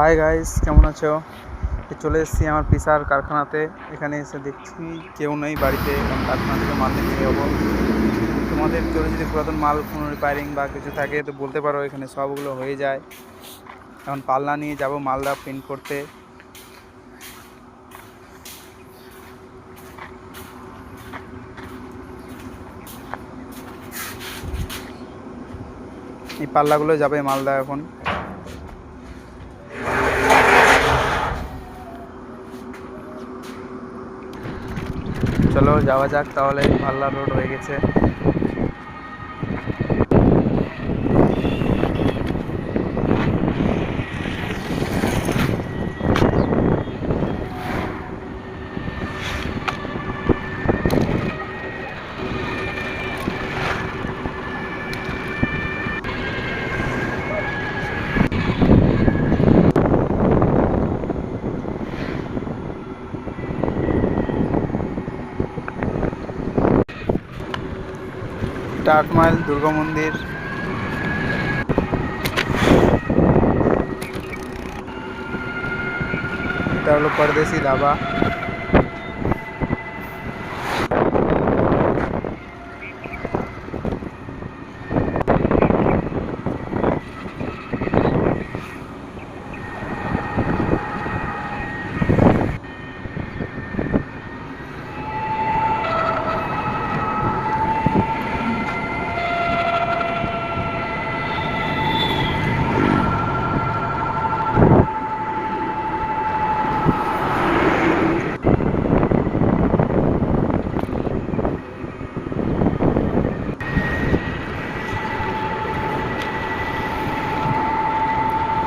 Hi guys, কেমন আছো? চলে এসেছি আমার পিসার কারখানাতে। এখানে এসে দেখছি কেউ নেই বাড়িতে, এখন কারখানা থেকে মাল নিয়ে যাবো। তোমাদের কেউ যদি পুরাতন মাল কোনো রিপেয়ারিং বা কিছু থাকে তো বলতে পারো, এখানে সবগুলো হয়ে যায়। এখন পাল্লা নিয়ে যাব মালদা প্রিন্ট করতে। এই পাল্লাগুলো যাবে মালদা এখন। চলো যাওয়া যাক তাহলে, পাল্লা রোড হয়ে গেছে। এটা 8 মাইল দুর্গা মন্দির। এটা হলো পরদেশি ধাবা।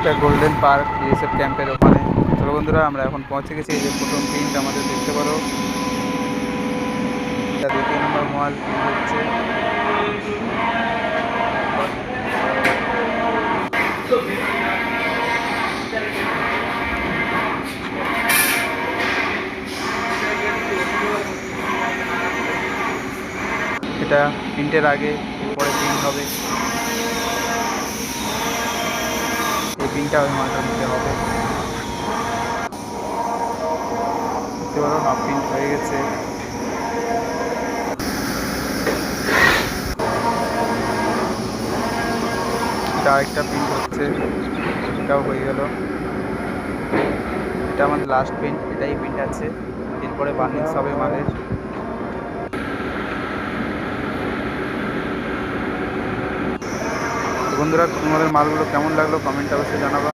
এটা গোল্ডেন পার্ক বিএসএফ ক্যাম্পের ওখানে। চলো বন্ধুরা, আমরা এখন পৌঁছে গেছি। এই যে প্রথম প্রিন্ট আমাদের দেখতে পারো, এটা 2 নম্বর মাল প্রিন্ট হচ্ছে। এটা প্রিন্টের আগে, এরপরে প্রিন্ট হবে। এই প্রিন্টটা ওই মালটা দিতে হবে। দেখতে পারো হাফ প্রিন্ট হয়ে গেছে। এটা আরেকটা প্রিন্ট হচ্ছে, এটাও হয়ে গেল। এটা আমাদের লাস্ট প্রিন্ট, এটাই প্রিন্ট আছে, এরপরে বার্নিশ হবে মালের। বন্ধুরা, তোমাদের মালগুলো কেমন লাগলো কমেন্টে অবশ্যই জানাবা।